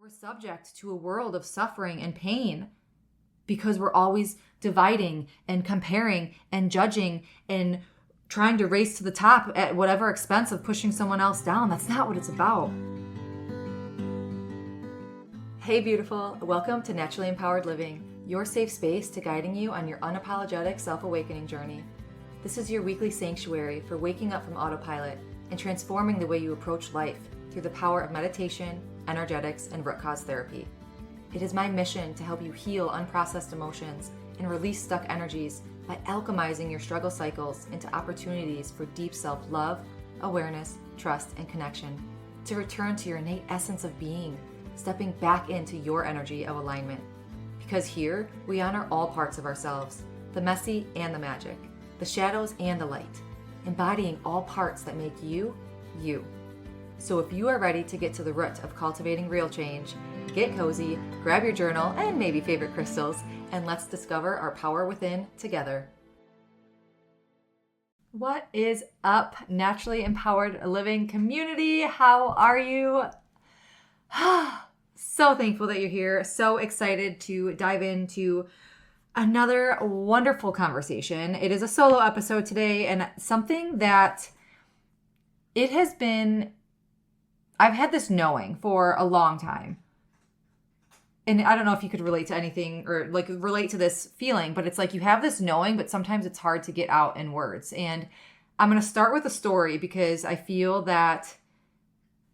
We're subject to a world of suffering and pain because we're always dividing and comparing and judging and trying to race to the top at whatever expense of pushing someone else down. That's not what it's about. Hey, beautiful. Welcome to Naturally Empowered Living, your safe space to guiding you on your unapologetic self-awakening journey. This is your weekly sanctuary for waking up from autopilot and transforming the way you approach life through the power of meditation, energetics, and root cause therapy. It is my mission to help you heal unprocessed emotions and release stuck energies by alchemizing your struggle cycles into opportunities for deep self-love, awareness, trust, and connection, to return to your innate essence of being, stepping back into your energy of alignment. Because here, we honor all parts of ourselves, the messy and the magic, the shadows and the light, embodying all parts that make you, you. So if you are ready to get to the root of cultivating real change, get cozy, grab your journal and maybe favorite crystals, and let's discover our power within together. What is up, Naturally Empowered Living community? How are you? So thankful that you're here. So excited to dive into another wonderful conversation. It is a solo episode today, and something that it has been, I've had this knowing for a long time. And I don't know if you could relate to anything or like relate to this feeling, but it's like you have this knowing, but sometimes it's hard to get out in words. And I'm going to start with a story because I feel that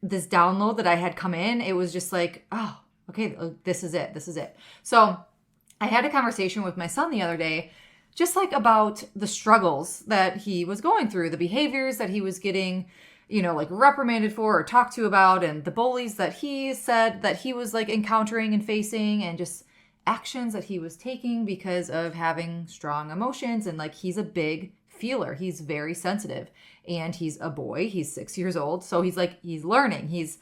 this download that I had come in, it was just like, oh, okay, this is it. This is it. So I had a conversation with my son the other day, just like about the struggles that he was going through, the behaviors that he was getting, like reprimanded for or talked to about, and the bullies that he said that he was like encountering and facing, and just actions that he was taking because of having strong emotions. And like, he's a big feeler. He's very sensitive, and he's a boy. He's 6 years old. So he's learning. He's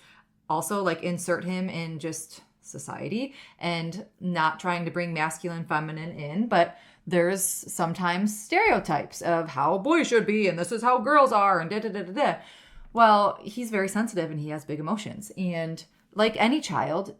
also like, insert him in just society and not trying to bring masculine, feminine in, but there's sometimes stereotypes of how a boy should be, and this is how girls are, and da da da da da. Well, he's very sensitive and he has big emotions. And like any child,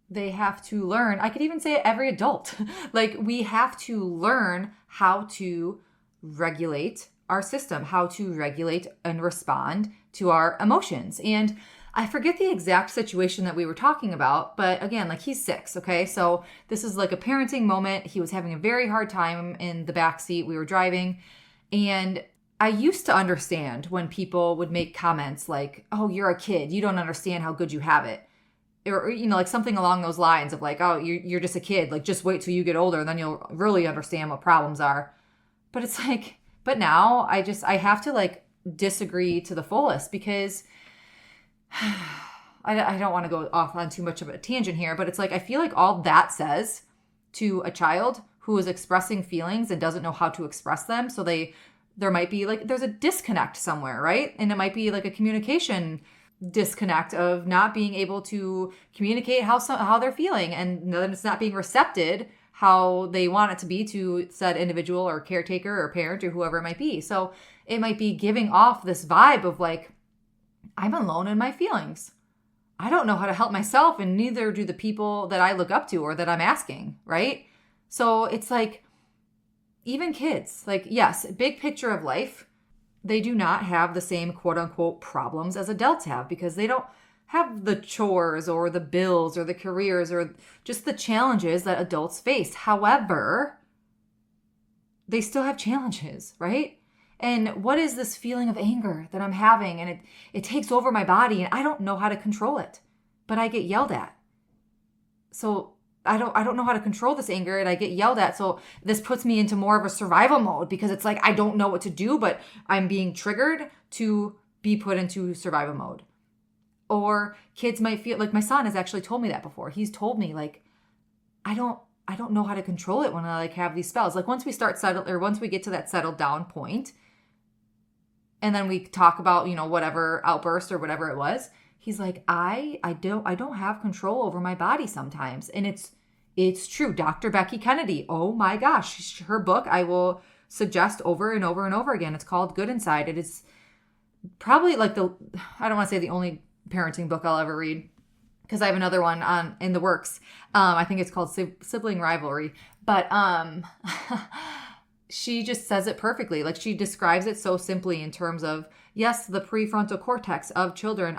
they have to learn. I could even say every adult, like we have to learn how to regulate our system, how to regulate and respond to our emotions. And I forget the exact situation that we were talking about, but again, like he's 6, okay? So this is like a parenting moment. He was having a very hard time in the backseat. We were driving, and I used to understand when people would make comments like, oh, you're a kid, you don't understand how good you have it. Or, like something along those lines of like, oh, you're just a kid, like just wait till you get older and then you'll really understand what problems are. But it's like, but now I have to like disagree to the fullest, because I don't want to go off on too much of a tangent here, but it's like, I feel like all that says to a child who is expressing feelings and doesn't know how to express them. So there might be like, there's a disconnect somewhere, right? And it might be like a communication disconnect of not being able to communicate how they're feeling, and then it's not being recepted how they want it to be to said individual or caretaker or parent or whoever it might be. So it might be giving off this vibe of like, I'm alone in my feelings. I don't know how to help myself, and neither do the people that I look up to or that I'm asking, right? So it's like, even kids, like, yes, big picture of life, they do not have the same quote unquote problems as adults have, because they don't have the chores or the bills or the careers or just the challenges that adults face. However, they still have challenges, right? And what is this feeling of anger that I'm having? And it takes over my body, and I don't know how to control it, but I get yelled at. So I don't know how to control this anger, and I get yelled at. So this puts me into more of a survival mode, because it's like, I don't know what to do, but I'm being triggered to be put into survival mode. Or kids might feel like, my son has actually told me that before. He's told me like, I don't know how to control it when I like have these spells. Like once we get to that settled down point, and then we talk about, whatever outburst or whatever it was, he's like, I don't have control over my body sometimes. And it's true. Dr. Becky Kennedy, oh my gosh, her book I will suggest over and over and over again. It's called Good Inside. It is probably like I don't want to say the only parenting book I'll ever read, because I have another one in the works. I think it's called Sibling Rivalry. But she just says it perfectly. Like, she describes it so simply in terms of, yes, the prefrontal cortex of children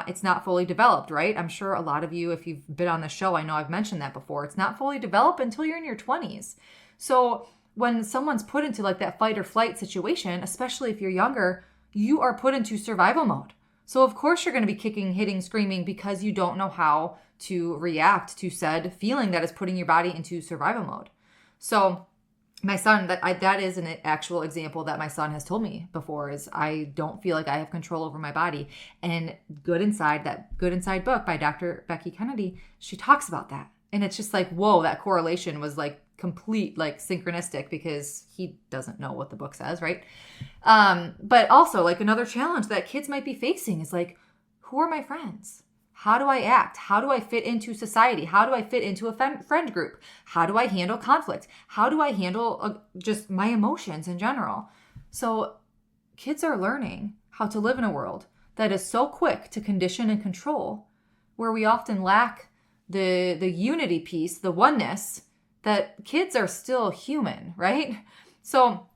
it's not fully developed, right? I'm sure a lot of you, if you've been on the show, I know I've mentioned that before. It's not fully developed until you're in your 20s. So when someone's put into like that fight or flight situation, especially if you're younger, you are put into survival mode. So of course you're going to be kicking, hitting, screaming because you don't know how to react to said feeling that is putting your body into survival mode. So my son, that is an actual example that my son has told me before, is I don't feel like I have control over my body. And Good Inside book by Dr. Becky Kennedy, she talks about that. And it's just like, whoa, that correlation was like complete, like synchronistic, because he doesn't know what the book says, right? But also like another challenge that kids might be facing is like, who are my friends? How do I act? How do I fit into society? How do I fit into a friend group? How do I handle conflict? How do I handle just my emotions in general? So kids are learning how to live in a world that is so quick to condition and control, where we often lack the unity piece, the oneness, that kids are still human, right? So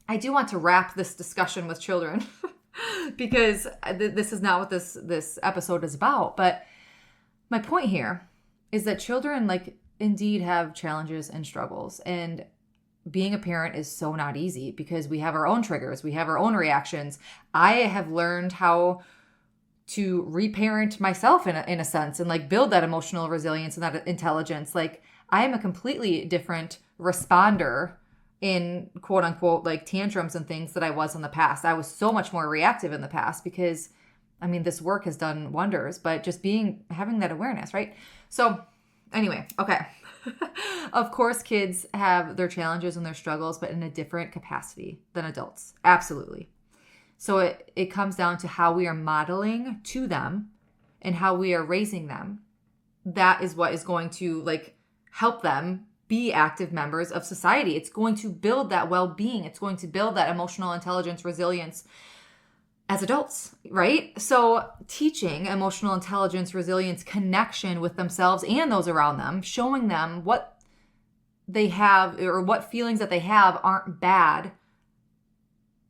I do want to wrap this discussion with children because this is not what this episode is about. But my point here is that children like indeed have challenges and struggles, and being a parent is so not easy because we have our own triggers, we have our own reactions. I have learned how to reparent myself in a sense, and like build that emotional resilience and that intelligence. Like, I am a completely different responder in quote unquote like tantrums and things that I was in the past. I was so much more reactive in the past because, I mean, this work has done wonders, but just having that awareness, right? So anyway, okay. Of course, kids have their challenges and their struggles, but in a different capacity than adults. Absolutely. So it comes down to how we are modeling to them and how we are raising them. That is what is going to like help them be active members of society. It's going to build that well-being. It's going to build that emotional intelligence, resilience as adults, right? So teaching emotional intelligence, resilience, connection with themselves and those around them, showing them what they have or what feelings that they have aren't bad.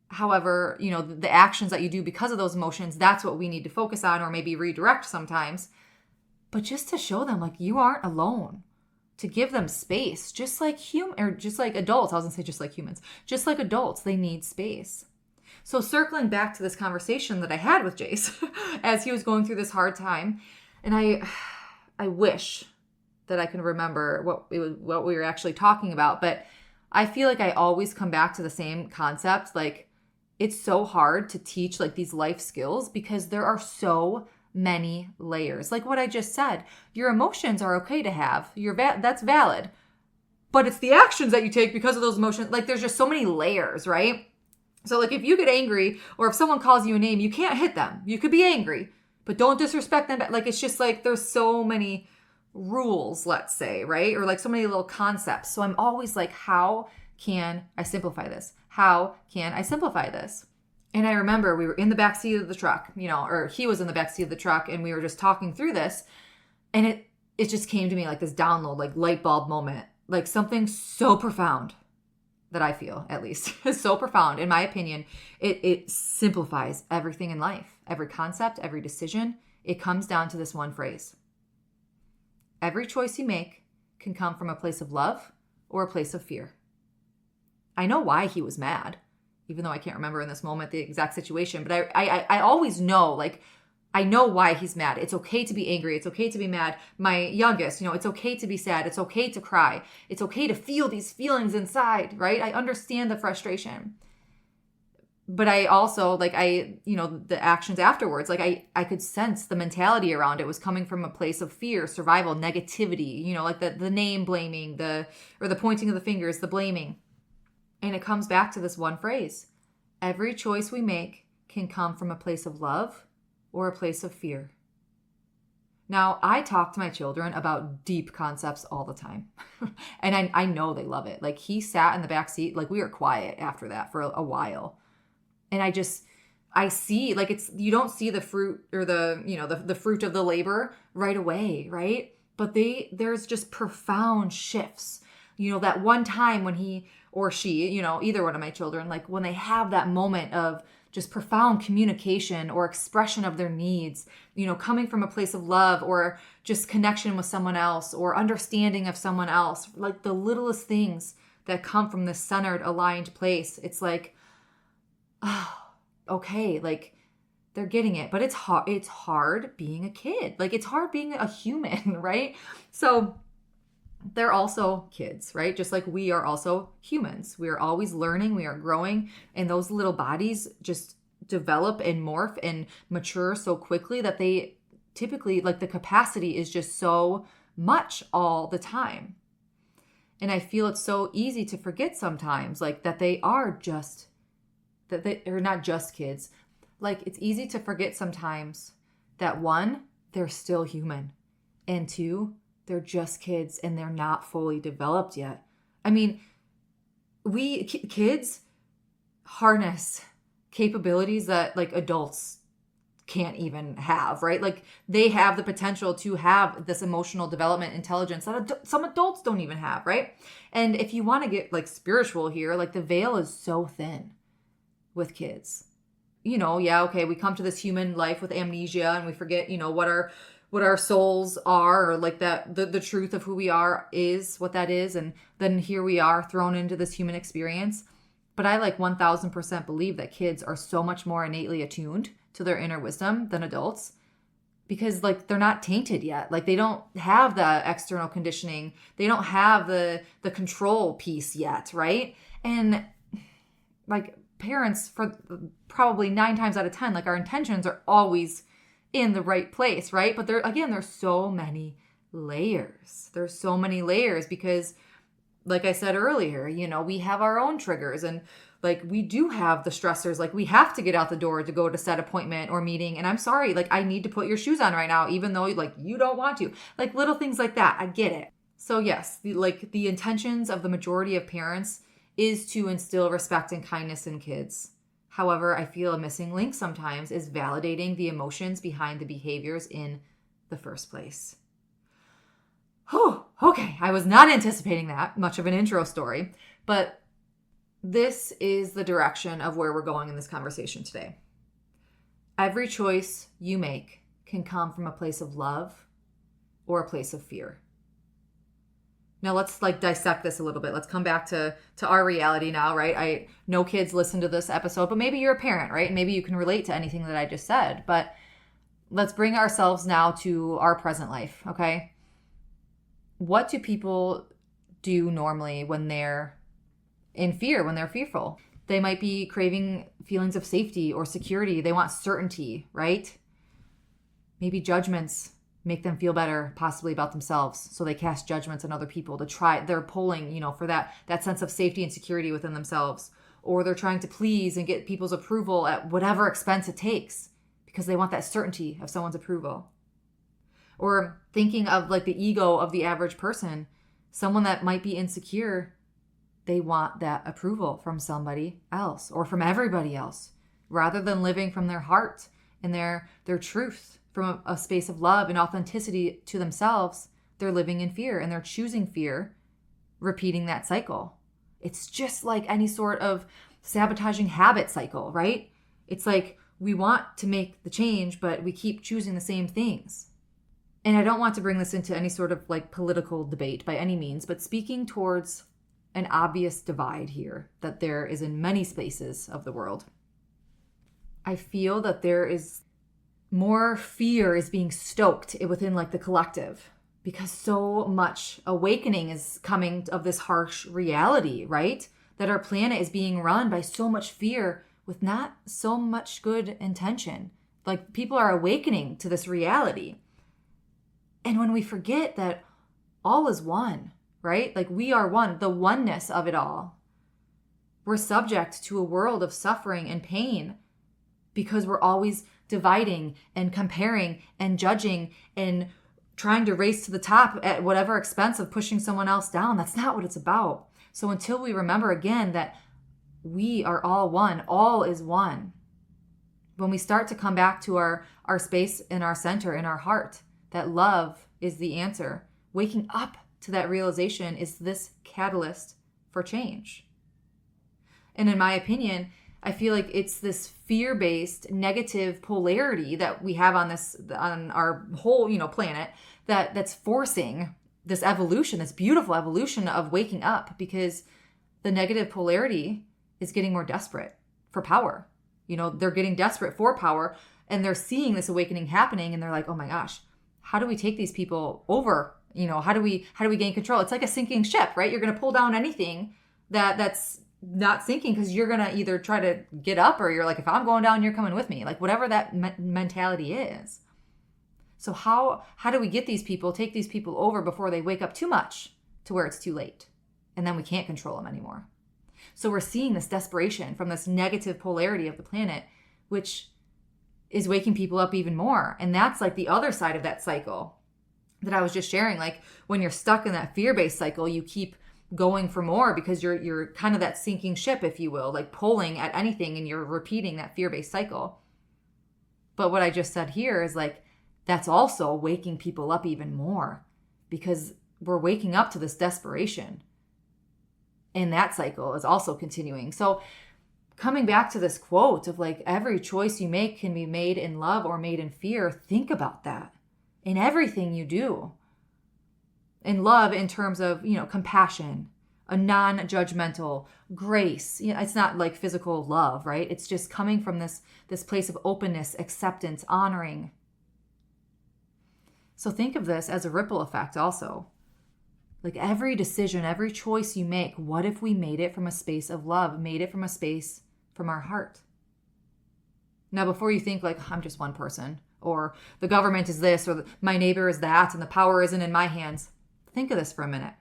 However, the actions that you do because of those emotions, that's what we need to focus on or maybe redirect sometimes. But just to show them like you aren't alone. To give them space, just like adults. I was gonna say just like humans, just like adults, they need space. So circling back to this conversation that I had with Jace as he was going through this hard time, and I wish that I can remember what we were actually talking about, but I feel like I always come back to the same concept. Like, it's so hard to teach like these life skills because there are so many layers. Like what I just said, your emotions are okay to have. That's valid. But it's the actions that you take because of those emotions. Like, there's just so many layers, right? So like if you get angry or if someone calls you a name, you can't hit them. You could be angry, but don't disrespect them. Like, it's just like there's so many rules, let's say, right? Or like so many little concepts. So I'm always like, how can I simplify this? How can I simplify this? And I remember we were in the backseat of the truck, or he was in the backseat of the truck, and we were just talking through this. And it just came to me like this download, like light bulb moment, like something so profound that I feel, at least, is so profound. In my opinion, it simplifies everything in life. Every concept, every decision, it comes down to this one phrase. Every choice you make can come from a place of love or a place of fear. I know why he was mad, even though I can't remember in this moment the exact situation, but I always know, like, I know why he's mad. It's okay to be angry. It's okay to be mad. My youngest, it's okay to be sad. It's okay to cry. It's okay to feel these feelings inside, right? I understand the frustration. But I also, the actions afterwards, I could sense the mentality around it was coming from a place of fear, survival, negativity, like the name blaming, or the pointing of the fingers, the blaming. And it comes back to this one phrase. Every choice we make can come from a place of love or a place of fear. Now, I talk to my children about deep concepts all the time. And I know they love it. Like, he sat in the back seat, like we were quiet after that for a while. And I see, like, you don't see the fruit or the fruit of the labor right away, right? But there's just profound shifts. That one time when he or she, either one of my children, like when they have that moment of just profound communication or expression of their needs, coming from a place of love or just connection with someone else or understanding of someone else, like the littlest things that come from this centered, aligned place. It's like, oh, okay, like they're getting it, but it's hard being a kid. Like it's hard being a human, right? So they're also kids, right? Just like we are also humans. We are always learning, we are growing, and those little bodies just develop and morph and mature so quickly that they typically, like, the capacity is just so much all the time. And I feel it's so easy to forget sometimes, like, that they are not just kids. Like, it's easy to forget sometimes that, one, they're still human, and two, they're just kids and they're not fully developed yet. I mean, kids harness capabilities that, like, adults can't even have, right? Like, they have the potential to have this emotional development intelligence that some adults don't even have, right? And if you want to get, like, spiritual here, like, the veil is so thin with kids. Yeah, okay, we come to this human life with amnesia and we forget, what our souls are, or like that the truth of who we are is what that is, and then here we are thrown into this human experience. But I, like, 1000% believe that kids are so much more innately attuned to their inner wisdom than adults, because, like, they're not tainted yet. Like, they don't have the external conditioning, they don't have the control piece yet, right? And, like, parents, for probably 9 times out of 10, like, our intentions are always in the right place, right? But there's so many layers. There's so many layers because, like I said earlier, we have our own triggers, and, like, we do have the stressors. Like, we have to get out the door to go to set appointment or meeting. And I'm sorry, like, I need to put your shoes on right now, even though, like, you don't want to. Like, little things like that. I get it. So yes, the intentions of the majority of parents is to instill respect and kindness in kids. However, I feel a missing link sometimes is validating the emotions behind the behaviors in the first place. Oh, okay. I was not anticipating that much of an intro story, but this is the direction of where we're going in this conversation today. Every choice you make can come from a place of love or a place of fear. Now let's, like, dissect this a little bit. Let's come back to our reality now, right? I know kids listen to this episode, but maybe you're a parent, right? Maybe you can relate to anything that I just said. But let's bring ourselves now to our present life, okay? What do people do normally when they're in fear, when they're fearful? They might be craving feelings of safety or security. They want certainty, right? Maybe judgments make them feel better, possibly about themselves. So they cast judgments on other people they're pulling, for that sense of safety and security within themselves. Or they're trying to please and get people's approval at whatever expense it takes because they want that certainty of someone's approval. Or thinking of, like, the ego of the average person, someone that might be insecure, they want that approval from somebody else or from everybody else, rather than living from their heart and their truth, from a space of love and authenticity to themselves. They're living in fear and they're choosing fear, repeating that cycle. It's just like any sort of sabotaging habit cycle, right? It's like we want to make the change, but we keep choosing the same things. And I don't want to bring this into any sort of, like, political debate by any means, but speaking towards an obvious divide here that there is in many spaces of the world. I feel that there is more fear is being stoked within, like, the collective, because so much awakening is coming of this harsh reality, right? That our planet is being run by so much fear with not so much good intention. Like, people are awakening to this reality. And when we forget that all is one, right? Like, we are one, the oneness of it all. We're subject to a world of suffering and pain because we're always dividing and comparing and judging and trying to race to the top at whatever expense of pushing someone else down. That's not what it's about. So until we remember again that we are all one, all is one, When we start to come back to our space in our center, in our heart, that love is the answer. Waking up to that realization is this catalyst for change. And in my opinion, I feel like it's this fear-based negative polarity that we have on our whole, planet that's forcing this evolution, this beautiful evolution of waking up, because the negative polarity is getting more desperate for power. They're getting desperate for power, and they're seeing this awakening happening, and they're like, oh my gosh, how do we take these people over? How do we gain control? It's like a sinking ship, right? You're going to pull down anything that's not sinking, because you're going to either try to get up, or you're like, if I'm going down, you're coming with me. Like whatever that mentality is. So how do we take these people over before they wake up too much to where it's too late? And then we can't control them anymore. So we're seeing this desperation from this negative polarity of the planet, which is waking people up even more. And that's like the other side of that cycle that I was just sharing. Like when you're stuck in that fear-based cycle, you keep going for more because you're kind of that sinking ship, if you will, like pulling at anything, and you're repeating that fear-based cycle. But what I just said here is like, that's also waking people up even more, because we're waking up to this desperation. And that cycle is also continuing. So coming back to this quote of like, every choice you make can be made in love or made in fear. Think about that in everything you do. In love, in terms of, compassion, a non-judgmental grace. It's not like physical love, right? It's just coming from this place of openness, acceptance, honoring. So think of this as a ripple effect also. Like every decision, every choice you make, what if we made it from a space of love, made it from a space from our heart? Now, before you think like, I'm just one person, or the government is this, or my neighbor is that, and the power isn't in my hands, think of this for a minute.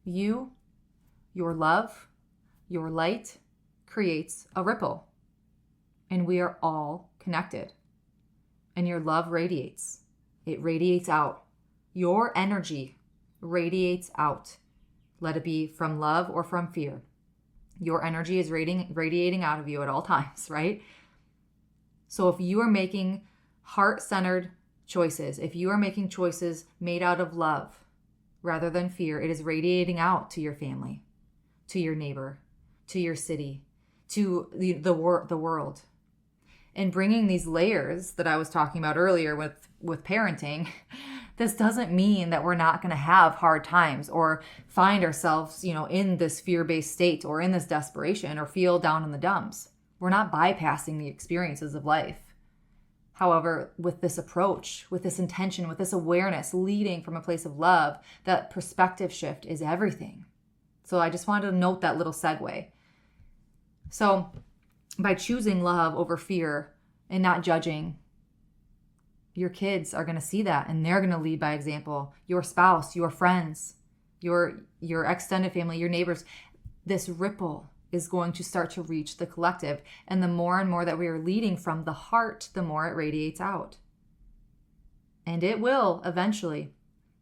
You, your love, your light creates a ripple, and we are all connected. And your love radiates. It radiates out. Your energy radiates out. Let it be from love or from fear. Your energy is radiating out of you at all times, right? So if you are making heart-centered choices, if you are making choices made out of love rather than fear, it is radiating out to your family, to your neighbor, to your city, to the world. And bringing these layers that I was talking about earlier with parenting, this doesn't mean that we're not going to have hard times or find ourselves, in this fear-based state or in this desperation or feel down in the dumps. We're not bypassing the experiences of life. However, with this approach, with this intention, with this awareness leading from a place of love, that perspective shift is everything. So I just wanted to note that little segue. So by choosing love over fear and not judging, your kids are going to see that, and they're going to lead by example. Your spouse, your friends, your extended family, your neighbors. This ripple is going to start to reach the collective. And the more and more that we are leading from the heart, the more it radiates out. And it will eventually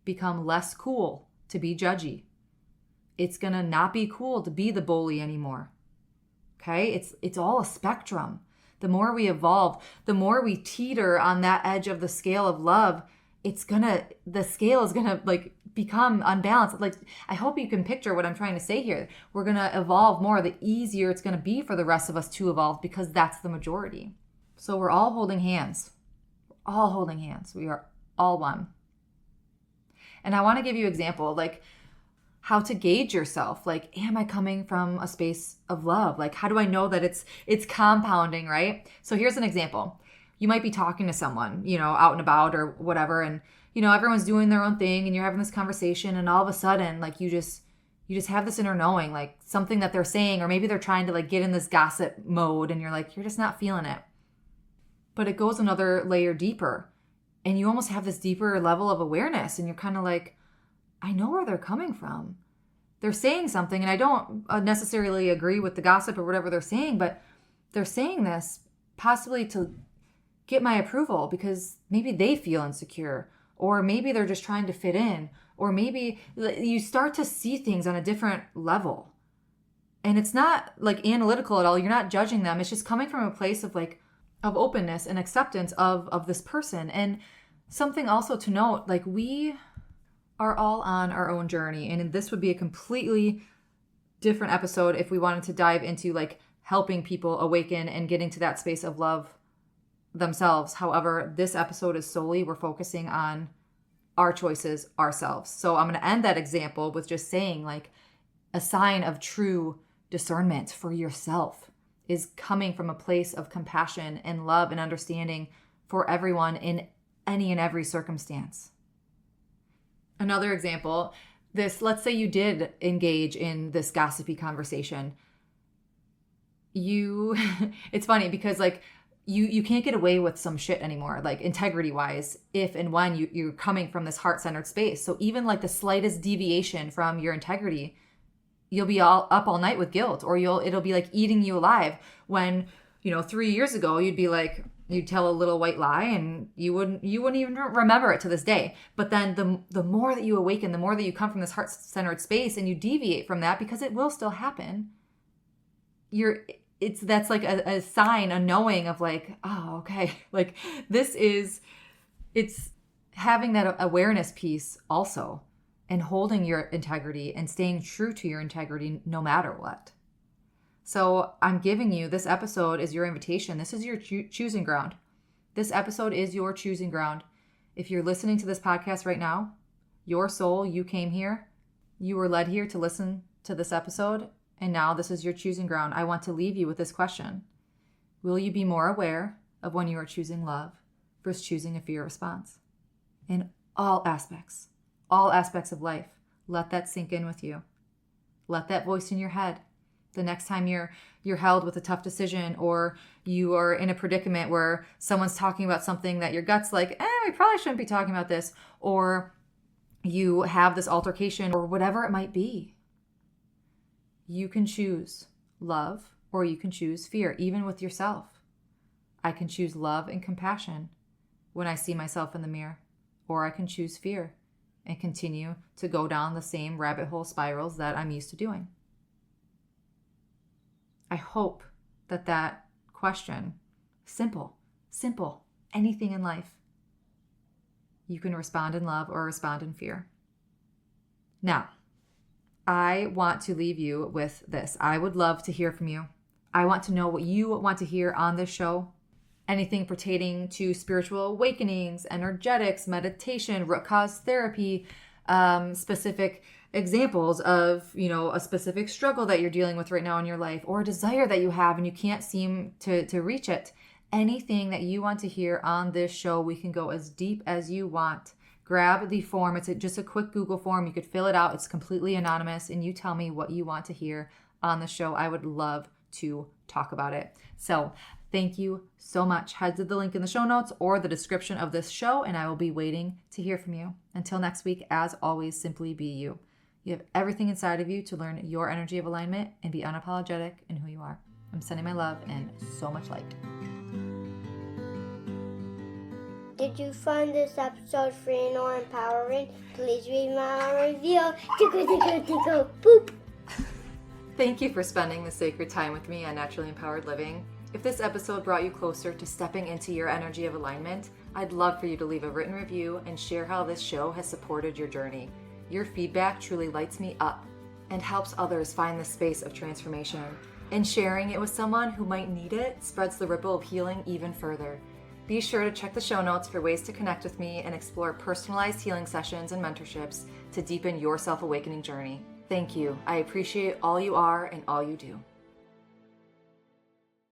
become less cool to be judgy. It's going to not be cool to be the bully anymore. Okay? It's all a spectrum. The more we evolve, the more we teeter on that edge of the scale of love, the scale is gonna like become unbalanced. Like, I hope you can picture what I'm trying to say here. We're gonna evolve more, the easier it's gonna be for the rest of us to evolve, because that's the majority. So we're all holding hands. We're all holding hands. We are all one. And I want to give you an example, like how to gauge yourself. Like, am I coming from a space of love? Like, how do I know that it's compounding, right? So here's an example. You might be talking to someone, out and about or whatever, and, everyone's doing their own thing, and you're having this conversation, and all of a sudden, like, you just have this inner knowing, like something that they're saying, or maybe they're trying to like get in this gossip mode, and you're like, you're just not feeling it. But it goes another layer deeper, and you almost have this deeper level of awareness, and you're kind of like, I know where they're coming from. They're saying something, and I don't necessarily agree with the gossip or whatever they're saying, but they're saying this possibly to get my approval because maybe they feel insecure, or maybe they're just trying to fit in, or maybe you start to see things on a different level. And it's not like analytical at all. You're not judging them. It's just coming from a place of like, of openness and acceptance of this person. And something also to note, like, we are all on our own journey, and this would be a completely different episode if we wanted to dive into like helping people awaken and getting to that space of love themselves. However, this episode is solely, we're focusing on our choices ourselves. So I'm going to end that example with just saying, like, a sign of true discernment for yourself is coming from a place of compassion and love and understanding for everyone in any and every circumstance. Another example, let's say you did engage in this gossipy conversation. It's funny because like you can't get away with some shit anymore, like integrity wise, if and when you're coming from this heart-centered space. So even like the slightest deviation from your integrity, you'll be up all night with guilt, or it'll be like eating you alive. When 3 years ago you'd tell a little white lie and you wouldn't even remember it to this day. But then the more that you awaken, the more that you come from this heart-centered space and you deviate from that, because it will still happen, that's like a sign, a knowing of like, oh, okay, like it's having that awareness piece also, and holding your integrity and staying true to your integrity no matter what. So I'm giving you, this episode is your invitation. This is your choosing ground. This episode is your choosing ground. If you're listening to this podcast right now, your soul, you came here, you were led here to listen to this episode, and now this is your choosing ground. I want to leave you with this question. Will you be more aware of when you are choosing love versus choosing a fear response? In all aspects of life, let that sink in with you. Let that voice in your head. The next time you're held with a tough decision, or you are in a predicament where someone's talking about something that your gut's like, we probably shouldn't be talking about this, or you have this altercation or whatever it might be, you can choose love or you can choose fear, even with yourself. I can choose love and compassion when I see myself in the mirror, or I can choose fear and continue to go down the same rabbit hole spirals that I'm used to doing. I hope that question, simple, anything in life, you can respond in love or respond in fear. Now, I want to leave you with this. I would love to hear from you. I want to know what you want to hear on this show. Anything pertaining to spiritual awakenings, energetics, meditation, root cause therapy, specific examples of, a specific struggle that you're dealing with right now in your life, or a desire that you have and you can't seem to reach it. Anything that you want to hear on this show, we can go as deep as you want. Grab the form. It's just a quick Google form. You could fill it out. It's completely anonymous, and you tell me what you want to hear on the show. I would love to talk about it. So thank you so much. Head to the link in the show notes or the description of this show, and I will be waiting to hear from you. Until next week, as always, simply be you. You have everything inside of you to learn your energy of alignment and be unapologetic in who you are. I'm sending my love and so much light. Did you find this episode free or empowering? Please read my review. Tickle, boop. Thank you for spending the sacred time with me on Naturally Empowered Living. If this episode brought you closer to stepping into your energy of alignment, I'd love for you to leave a written review and share how this show has supported your journey. Your feedback truly lights me up and helps others find the space of transformation. And sharing it with someone who might need it spreads the ripple of healing even further. Be sure to check the show notes for ways to connect with me and explore personalized healing sessions and mentorships to deepen your self-awakening journey. Thank you. I appreciate all you are and all you do.